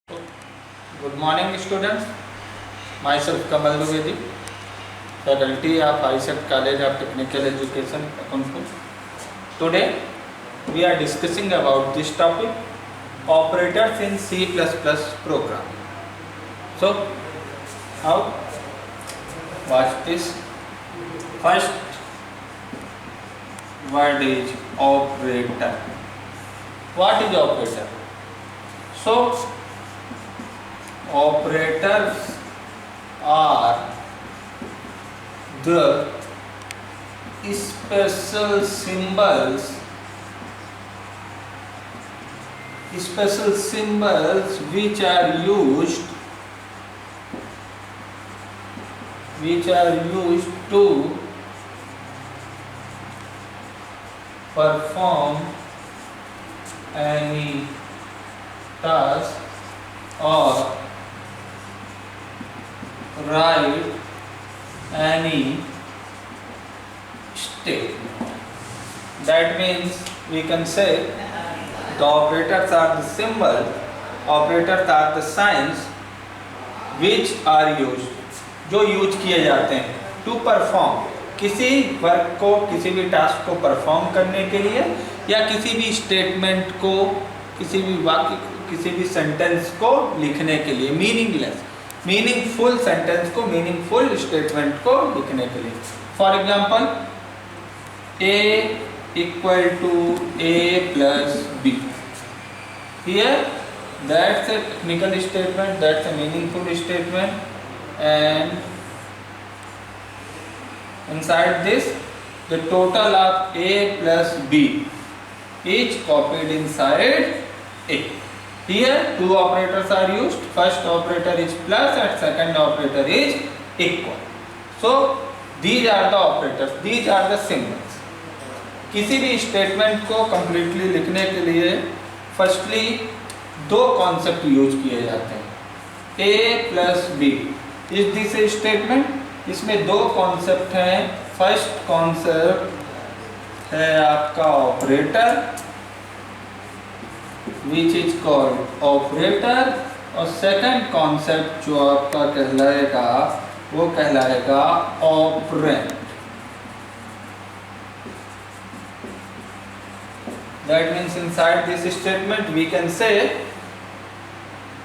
Good morning, students. Myself Kamal Dwivedi, faculty of ISET College of Technical Education, Akanpur. Today, we are discussing about this topic: operators in C++ program. So, how? Watch this. First, what is operator? What is operator? So, operators are the special symbols which are used to perform any task or write any statement. That means we can say the operators are the symbol, operators are the signs which are used, जो use किए जाते हैं to perform, किसी work को, किसी भी task को perform करने के लिए, या किसी भी स्टेटमेंट को, किसी भी वाक्य, किसी भी सेंटेंस को लिखने के लिए, मीनिंगफुल सेंटेंस को, मीनिंगफुल स्टेटमेंट को लिखने के लिए. For example, A equal to A plus B. Here, that's a technical statement, that's a meaningful statement, and inside this, the total of A plus B is copied inside A. Here, two operators are used. First operator is plus and second operator is equal. So, these are the operators, these are the symbols. किसी भी statement को completely लिखने के लिए firstly दो concept use किए जाते हैं. A plus B is this statement. इसमें दो कॉन्सेप्ट हैं. फर्स्ट कॉन्सेप्ट है आपका operator, which is called operator, और सेकंड कॉन्सेप्ट जो आपका कहलाएगा वो कहलाएगा operand. That means inside this statement we can say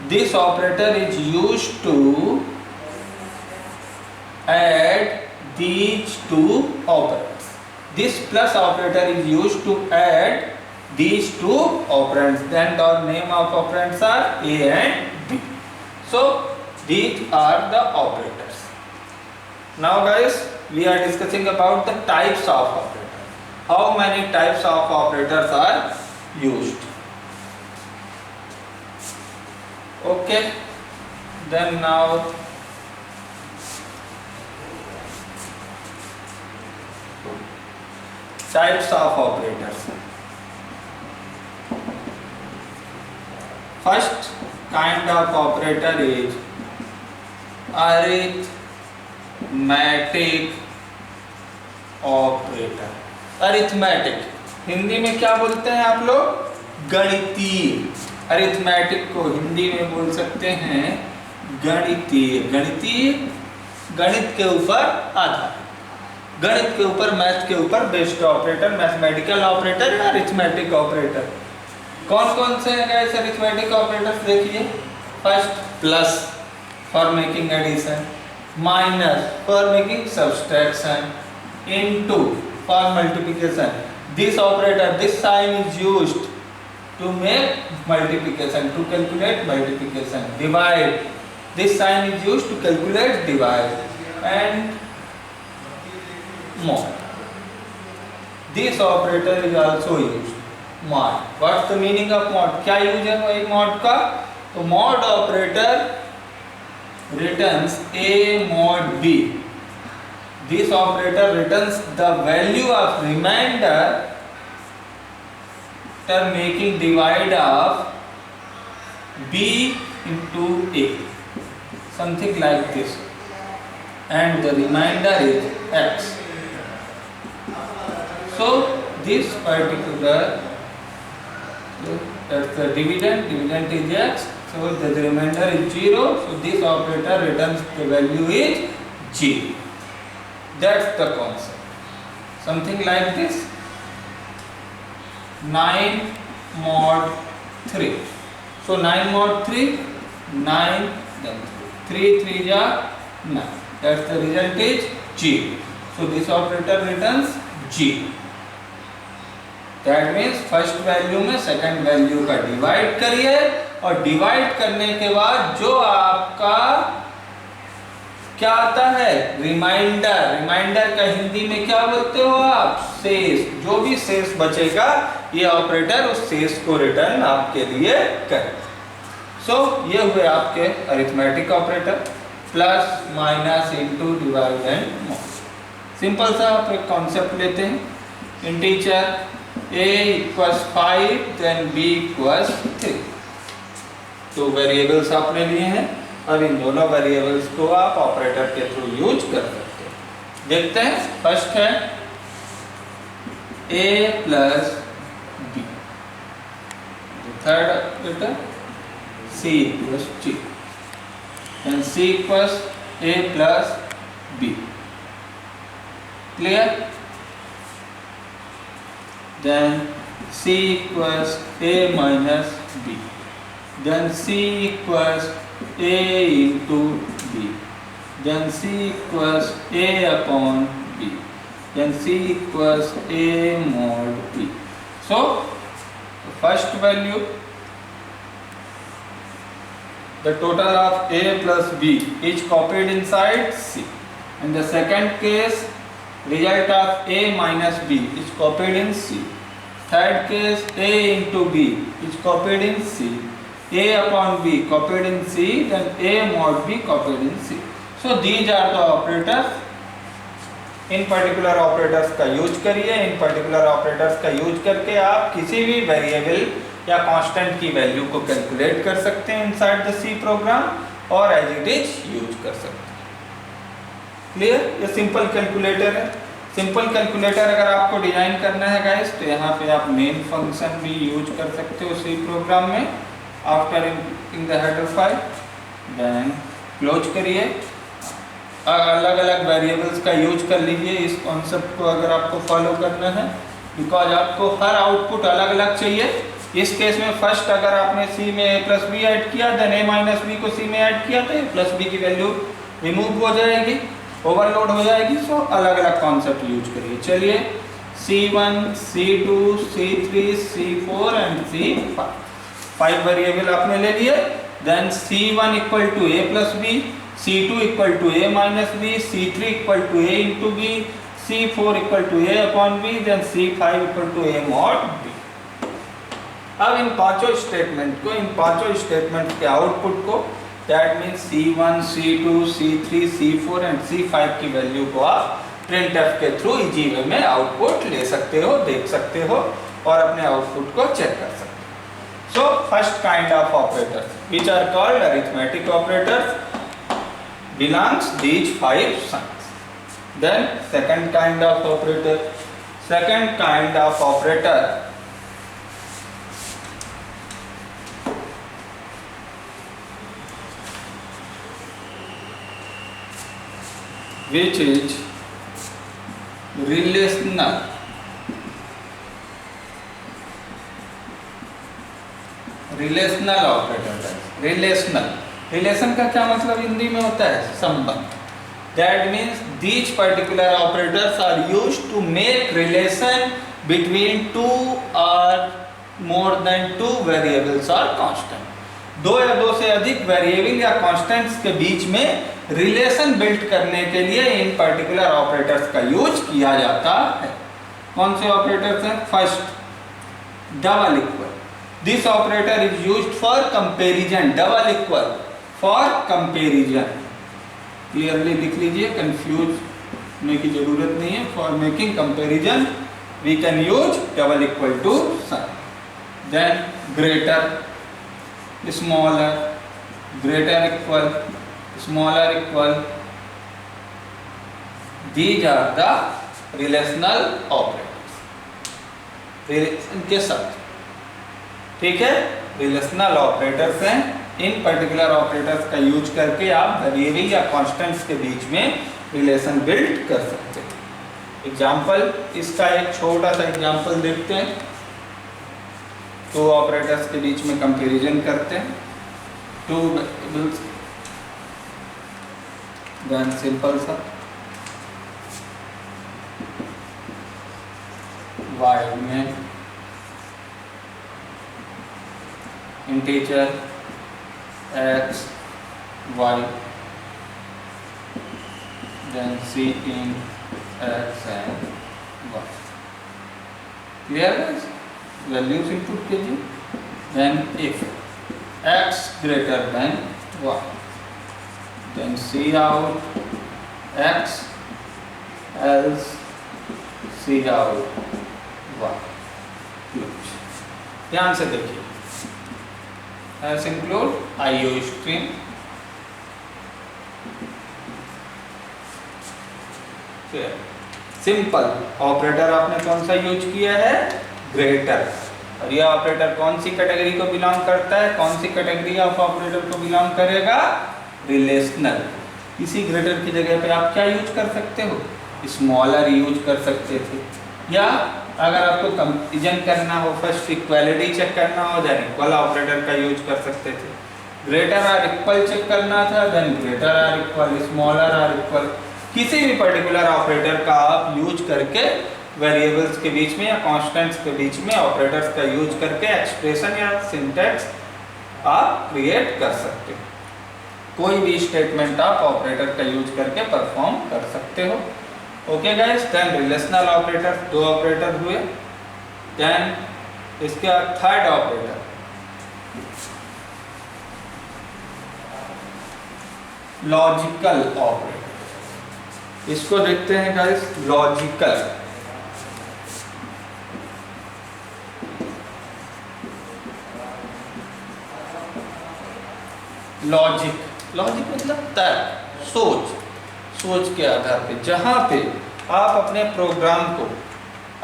this operator is used to add these two operands. This plus operator is used to add these two operands. Then the name of operands are A and B. So these are the operators. Now guys, we are discussing about the types of operators. How many types of operators are used? Okay, then now types of operators. First kind of operator is arithmetic operator. Arithmetic Hindi में क्या बोलते हैं आप लोग? गणितीय. Arithmetic को हिंदी में बोल सकते हैं गणितीय. गणितीय, गणित के ऊपर आधारित, गणित के ऊपर, मैथ के ऊपर बेस्ड ऑपरेटर, मैथमेटिकल ऑपरेटर या अरिथमेटिक ऑपरेटर. कौन कौन से हैं गाइस अरिथमेटिक ऑपरेटर्स? देखिए, first plus for making addition, minus for making subtraction, into for multiplication. This operator, this sign is used to make multiplication, to calculate multiplication. Divide, this sign is used to calculate divide, and mod. This operator is also used. Mod. What's the meaning of mod? क्या use है भाई mod का? तो mod operator returns A mod B. This operator returns the value of remainder after making divide of B into A, something like this, and the remainder is X. So this particular, that's the dividend is X, So the remainder is 0. So this operator returns the value is 0. That's the concept. Something like this. 9 mod 3. So 9 mod 3, 9 then 3 3 ja 9. That's the result is 0. So this operator returns 0. That means first value में second value का divide करिए और divide करने के बाद जो आपका क्या आता है रिमाइंडर। रिमाइंडर का हिंदी में क्या बोलते हो आप? शेष। जो भी शेष बचेगा ये ऑपरेटर उस शेष को रिटर्न आपके लिए करेगा। सो ये हुए आपके arithmetic operator, plus minus into divide and mod. Simple सा आप एक कॉन्सेप्ट लेते हैं, integer a equals 5 then b equals 3। तो वेरिएबल्स आपने लिए हैं और इन दोनों वेरिएबल्स को आप ऑपरेटर के थ्रू यूज कर सकते हैं। देखते हैं, फर्स्ट है a plus b, third operator c equals g and c equals a plus b। Clear? Then c equals a minus b. Then c equals a into b. Then c equals a upon b. Then c equals a mod b. So first value, the total of a plus b is copied inside c. In the second case, result of a minus b is copied in c. Third case, a into b is copied in c. A upon b copied in c, then a mod b copied in c. So these are the operators. In particular operators का use करिए। इन particular operators का use करके आप किसी भी variable या constant की value को कैलकुलेट कर सकते हैं इनसाइड द सी प्रोग्राम और एज इट इज यूज कर सकते हैं। क्लियर? ये सिंपल कैलकुलेटर है। सिंपल कैलकुलेटर अगर आपको डिजाइन करना है गाइस तो यहाँ पे आप मेन फंक्शन भी यूज कर सकते हो सी प्रोग्राम में। After in the header file then close करिए। अलग अलग वेरिएबल्स का यूज कर लीजिए इस कॉन्सेप्ट को अगर आपको फॉलो करना है, बिकॉज आपको हर आउटपुट अलग अलग चाहिए। इस केस में फर्स्ट अगर आपने सी में a प्लस बी ऐड किया, देन a माइनस बी को सी में ऐड किया तो a प्लस बी की वैल्यू रिमूव हो जाएगी, ओवरलोड हो जाएगी। सो अलग अलग कॉन्सेप्ट यूज करिए। चलिए C1, C2, C3, C4 and C5 5 variable आपने ले लिए। Then C1 equal to a plus B, C2 equal to a minus B, C3 equal to a into B, C4 equal to a upon B, then C5 equal to a mod B. अब इन पांचों statement को, इन पांचों statement के output को, that means C1, C2, C3, C4 and C5 की value को आप प्रिंटफ के थ्रू इजी वे में आउटपुट ले सकते हो, देख सकते हो और अपने आउटपुट को चेक कर सकते हो। So first kind of operators which are called arithmetic operators belongs these 5 signs. Then second kind of operator, second kind of operator which is relational. Relational operator. Relational, relation का क्या मतलब हिंदी में होता है? संबंध। That means these particular operators are used to make relation between two or more than two variables or constant. दो या दो से अधिक वेरिएबल या कांस्टेंट्स के बीच में रिलेशन बिल्ड करने के लिए इन पर्टिकुलर ऑपरेटर्स का यूज किया जाता है। कौन से ऑपरेटर्स हैं? First double equal. This operator is used for comparison. Double equal for comparison. Clearly लिख लीजिए, कंफ्यूज होने की जरूरत नहीं है। For making comparison we can use double equal to sign. Then greater, smaller, greater equal, smaller equal, these are the relational operators. Relation के साथ, ठीक है, रिलेशनल ऑपरेटर्स हैं इन पर्टिकुलर ऑपरेटर्स का यूज करके आप वेरिएबल या कांस्टेंट्स के बीच में रिलेशन बिल्ड कर सकते हैं। एग्जाम्पल, इसका एक छोटा सा एग्जाम्पल देखते हैं। तो ऑपरेटर्स के बीच में कंपैरिजन करते हैं। टू वेरिएबल्स, देन सिंपल सा वाइड में integer x y, then c in x and y. Clear guys? Values input कीजिए, then if x greater than y, then c out x else c out y. ध्यान से देखिए, as include IO stream, simple operator आपने कौन सा use किया है, greater. और यह ऑपरेटर कौन सी कैटेगरी को बिलोंग करता है, कौन सी कैटेगरी ऑफ ऑपरेटर को बिलोंग करेगा, रिलेशनल। इसी ग्रेटर की जगह पे आप क्या यूज कर सकते हो, स्मॉलर यूज कर सकते थे, या अगर आपको कंपैरिजन करना हो, फर्स्ट इक्वालिटी चेक करना हो, देन इक्वल ऑपरेटर का यूज कर सकते थे। ग्रेटर और इक्वल चेक करना था, देन ग्रेटर और इक्वल, स्मॉलर और इक्वल, किसी भी पर्टिकुलर ऑपरेटर का आप यूज करके वेरिएबल्स के बीच में या कांस्टेंट्स के बीच में ऑपरेटर्स का यूज करके एक्सप्रेशन या सिंटैक्स आप क्रिएट कर सकते हो। कोई भी स्टेटमेंट आप ऑपरेटर का यूज करके परफॉर्म कर सकते हो। Okay guys, then relational operator, दो ऑपरेटर हुए। देन इसके बाद थर्ड ऑपरेटर, लॉजिकल ऑपरेटर। इसको देखते हैं गाइस, लॉजिकल। लॉजिक, लॉजिक मतलब तर्क, सोच के आधार पे, जहां पे आप अपने प्रोग्राम को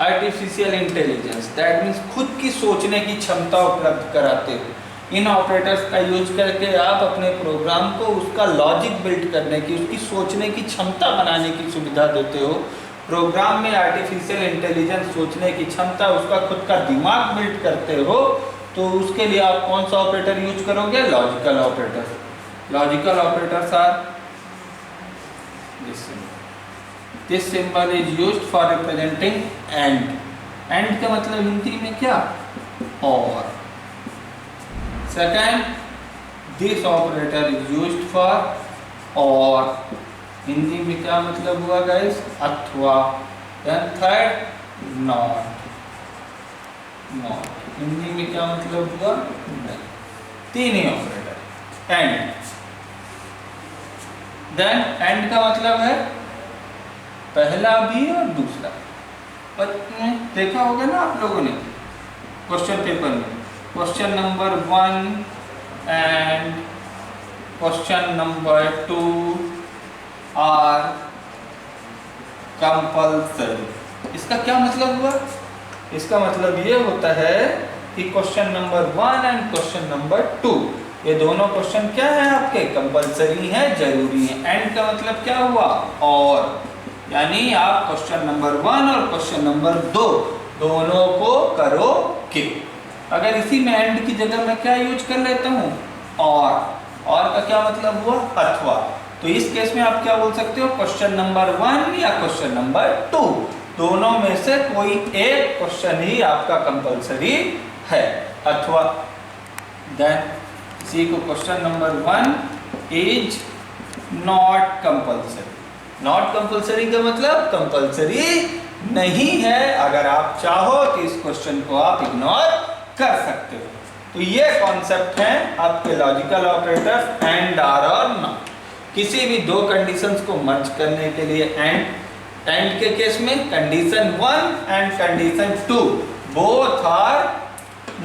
आर्टिफिशियल इंटेलिजेंस, दैट मीन्स खुद की सोचने की क्षमता उपलब्ध कराते हो। इन ऑपरेटर्स का यूज करके आप अपने प्रोग्राम को उसका लॉजिक बिल्ड करने की, उसकी सोचने की क्षमता बनाने की सुविधा देते हो। प्रोग्राम में आर्टिफिशियल इंटेलिजेंस, सोचने की क्षमता, उसका खुद का दिमाग बिल्ड करते हो, तो उसके लिए आप कौन सा ऑपरेटर यूज करोगे, logical operator. Logical operators are this symbol is used for representing and. And का मतलब हिंदी में क्या, और। Second, this operator is used for or, Hindi में क्या मतलब हुआ गाइस, अथवा। देन थर्ड, नॉट, हिंदी में क्या मतलब हुआ, नहीं। तीन ही ऑपरेटर, एंड। देन एंड का मतलब है पहला भी और दूसरा। पर देखा होगा ना आप लोगों ने क्वेश्चन पेपर में, question number 1 and question number 2 are compulsory. इसका क्या मतलब हुआ, इसका मतलब ये होता है कि question number 1 and question number 2, ये दोनों क्वेश्चन क्या है आपके, कंपल्सरी है, जरूरी है। एंड का मतलब क्या हुआ, और, यानी आप क्वेश्चन नंबर 1 और क्वेश्चन नंबर 2 दोनों को करोगे। अगर इसी में एंड की जगह मैं क्या यूज कर लेता हूँ, और का क्या मतलब हुआ, अथवा। तो इस केस में आप क्या बोल सकते हो, क्वेश्चन नंबर 1 या क्वेश्चन नंबर 2, दोनों में से कोई एक क्वेश्चन ही आपका कंपल्सरी है, अथवा। देन इसी को question number 1 is not compulsory. Not compulsory का मतलब कंपल्सरी नहीं है, अगर आप चाहो तो इस क्वेश्चन को आप इग्नोर कर सकते हो। तो ये कॉन्सेप्ट है आपके लॉजिकल ऑपरेटर एंड, आर और नॉट। किसी भी दो कंडीशंस को मर्ज करने के लिए एंड के केस में condition 1 and condition 2 both are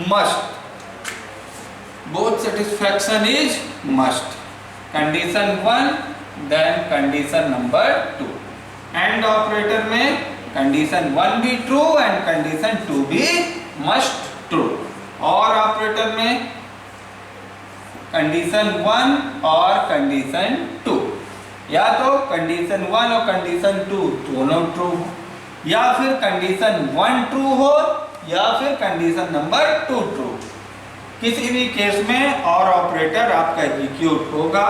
must, both satisfaction is must. Condition 1 then condition number 2। And operator में कंडीशन 1 भी ट्रू एंड कंडीशन 2 भी मस्ट ट्रू। और ऑपरेटर में कंडीशन 1 और कंडीशन 2, या तो कंडीशन 1 और कंडीशन 2 दोनों true हो, या फिर कंडीशन 1 ट्रू हो, या फिर कंडीशन नंबर 2 ट्रू। किसी भी केस में और ऑपरेटर आपका एग्जीक्यूट होगा।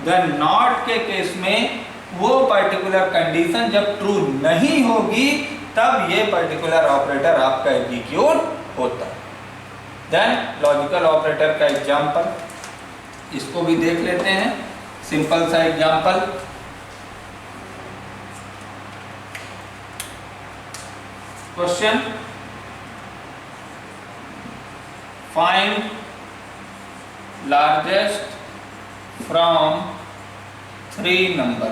देन नॉट के केस में वो पर्टिकुलर कंडीशन जब ट्रू नहीं होगी तब ये पर्टिकुलर ऑपरेटर आपका एग्जीक्यूट होता है। देन लॉजिकल ऑपरेटर का एग्जांपल, इसको भी देख लेते हैं। सिंपल सा example, question find largest from 3 number.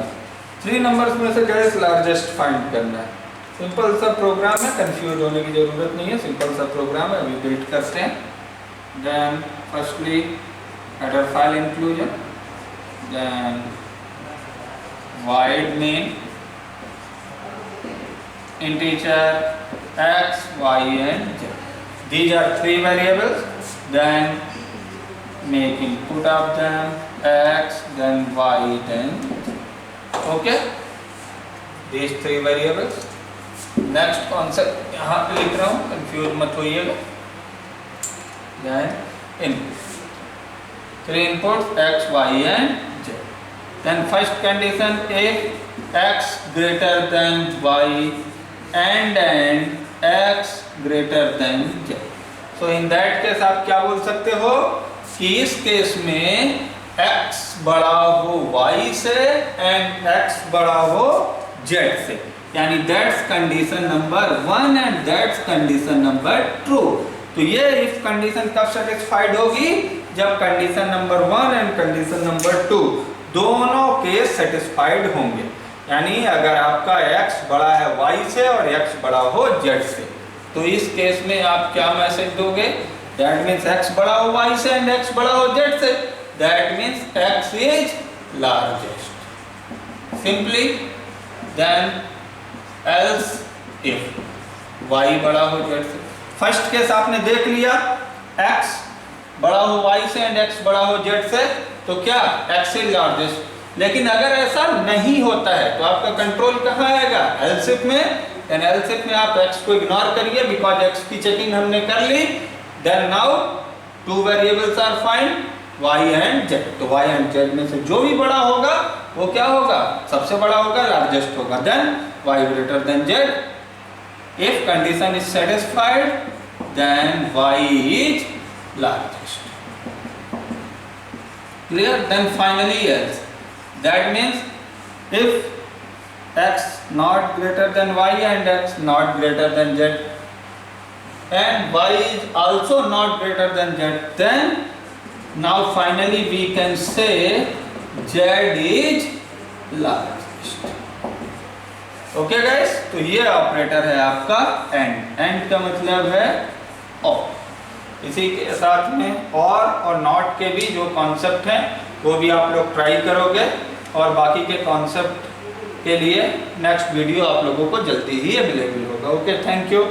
3 numbers में से गैस लार्जेस्ट फाइंड करना है। सिंपल सा प्रोग्राम है, कंफ्यूज होने की जरूरत नहीं है, सिंपल सा प्रोग्राम है। अभी बिल्ड करते हैं। Then firstly header file inclusion, then void main integer x, y and z. These are 3 variables. Then make input of them x, then y, then z. Okay, these 3 variables. Next concept यहाँ पे लिख रहा हूँ, confuse मत होइएगा। Then 3 input x, y and z. Then first condition if x greater than y and x greater than z। So in that case आप क्या बोल सकते हो कि इस केस में x बड़ा हो y से एंड x बड़ा हो z से, यानी that's condition number 1 and that's condition number 2। तो ये इफ कंडीशन कब सेटिस्फाइड होगी, जब condition number 1 and condition number 2 दोनों केस सेटिस्फाइड होंगे। यानी अगर आपका x बड़ा है y से और x बड़ा हो z से, तो इस केस में आप क्या मैसेज दोगे, दैट मीन्स x बड़ा हो y से एंड x बड़ा हो z से, that means x is largest simply. Then else if y बड़ा हो z से। फर्स्ट केस आपने देख लिया, x बड़ा हो y से एंड x बड़ा हो z से, तो क्या x इज लार्जेस्ट। लेकिन अगर ऐसा नहीं होता है तो आपका कंट्रोल कहाँ आएगा, else if में। देन else if में आप x को इग्नोर करिए बिकॉज x की चेकिंग हमने कर ली। Then now 2 variables are find y and z। तो y एंड z में से जो भी बड़ा होगा वो क्या होगा, सबसे बड़ा होगा, लार्जेस्ट होगा। Then y greater than z. If condition is satisfied, then y is largest. Clear? Then finally else. That means if x not greater than y and x not greater than z and y is also not greater than z, then now finally we can say z is largest. Okay guys, तो ये operator है आपका and. And का मतलब है और। इसी के साथ में और नॉट के भी जो कॉन्सेप्ट हैं वो भी आप लोग ट्राई करोगे, और बाकी के कॉन्सेप्ट के लिए नेक्स्ट वीडियो आप लोगों को जल्दी ही अवेलेबल होगा। Okay, thank you.